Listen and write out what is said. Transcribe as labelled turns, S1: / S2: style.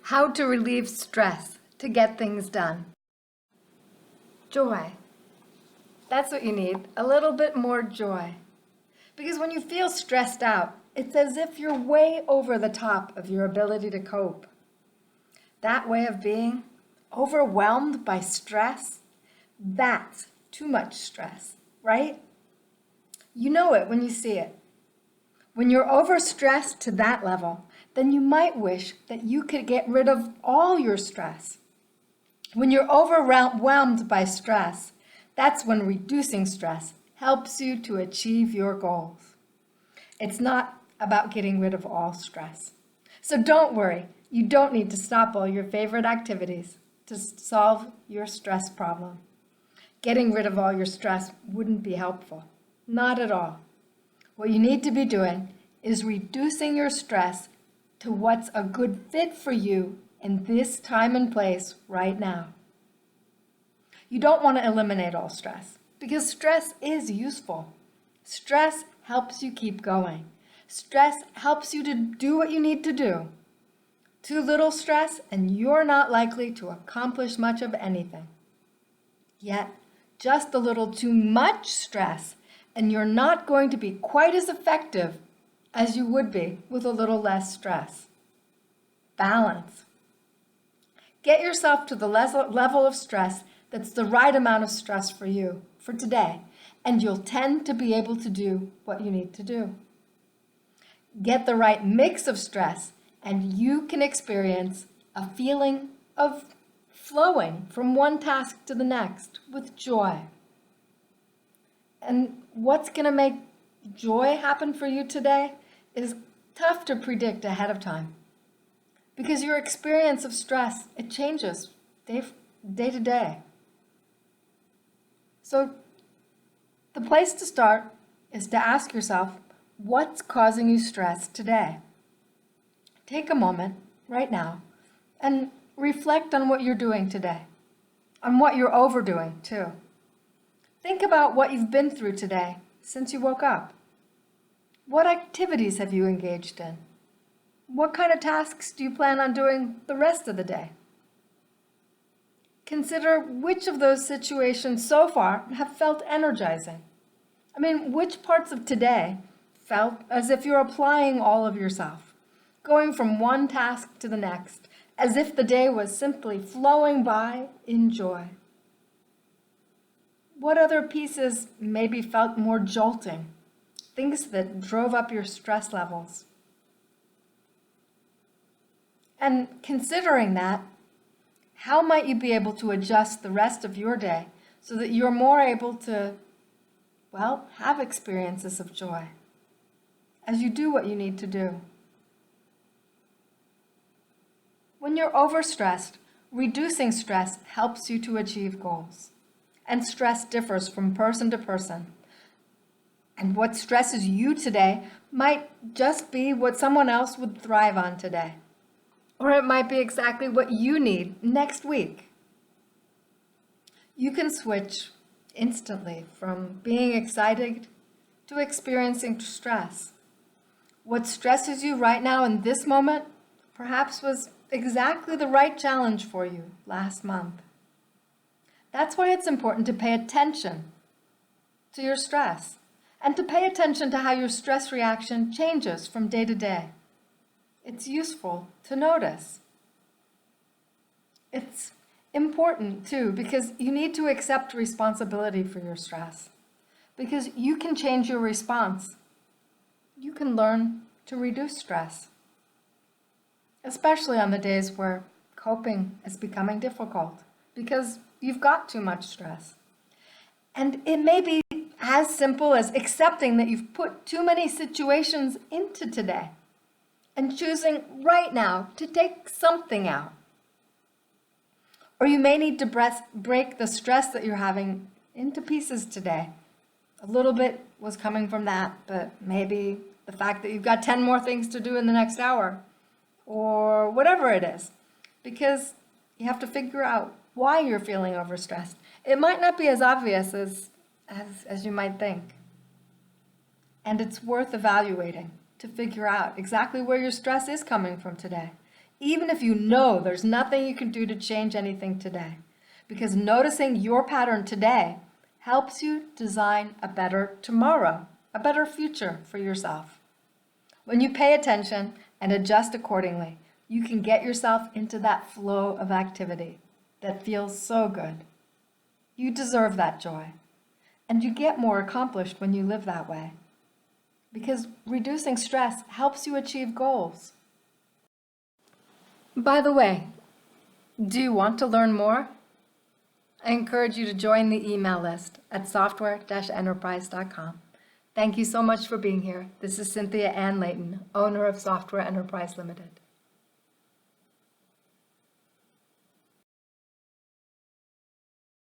S1: How to relieve stress to get things done. Joy. That's what you need, a little bit more joy. Because when you feel stressed out, it's as if you're way over the top of your ability to cope. That way of being, overwhelmed by stress, that's too much stress, right? You know it when you see it. When you're overstressed to that level, then you might wish that you could get rid of all your stress. When you're overwhelmed by stress, that's when reducing stress helps you to achieve your goals. It's not about getting rid of all stress. So don't worry, you don't need to stop all your favorite activities to solve your stress problem. Getting rid of all your stress wouldn't be helpful. Not at all. What you need to be doing is reducing your stress to what's a good fit for you in this time and place right now. You don't want to eliminate all stress because stress is useful. Stress helps you keep going. Stress helps you to do what you need to do. Too little stress and you're not likely to accomplish much of anything. Yet, just a little too much stress and you're not going to be quite as effective as you would be with a little less stress. Balance. Get yourself to the level of stress that's the right amount of stress for you for today, and you'll tend to be able to do what you need to do. Get the right mix of stress, and you can experience a feeling of flowing from one task to the next with joy. And what's going to make joy happen for you today is tough to predict ahead of time. Because your experience of stress, it changes day to day. So the place to start is to ask yourself, what's causing you stress today? Take a moment right now and reflect on what you're doing today, on what you're overdoing too. Think about what you've been through today since you woke up. What activities have you engaged in? What kind of tasks do you plan on doing the rest of the day? Consider which of those situations so far have felt energizing. Which parts of today felt as if you're applying all of yourself, going from one task to the next, as if the day was simply flowing by in joy. What other pieces maybe felt more jolting, things that drove up your stress levels? And considering that, how might you be able to adjust the rest of your day so that you're more able to, have experiences of joy as you do what you need to do? When you're overstressed, reducing stress helps you to achieve goals. And stress differs from person to person. And what stresses you today might just be what someone else would thrive on today. Or it might be exactly what you need next week. You can switch instantly from being excited to experiencing stress. What stresses you right now in this moment perhaps was exactly the right challenge for you last month. That's why it's important to pay attention to your stress and to pay attention to how your stress reaction changes from day to day. It's useful to notice. It's important too because you need to accept responsibility for your stress because you can change your response. You can learn to reduce stress, especially on the days where coping is becoming difficult because you've got too much stress. And it may be as simple as accepting that you've put too many situations into today and choosing right now to take something out. Or you may need to break the stress that you're having into pieces today. A little bit was coming from that, but maybe the fact that you've got 10 more things to do in the next hour, or whatever it is, because you have to figure out why you're feeling overstressed. It might not be as obvious as you might think. And it's worth evaluating to figure out exactly where your stress is coming from today. even if you know there's nothing you can do to change anything today. Because noticing your pattern today helps you design a better tomorrow, a better future for yourself. When you pay attention and adjust accordingly, you can get yourself into that flow of activity that feels so good. You deserve that joy, and you get more accomplished when you live that way. Because reducing stress helps you achieve goals. By the way, do you want to learn more? I encourage you to join the email list at software-enterprise.com. Thank you so much for being here. This is Cynthia Ann Layton, owner of Software Enterprise Limited.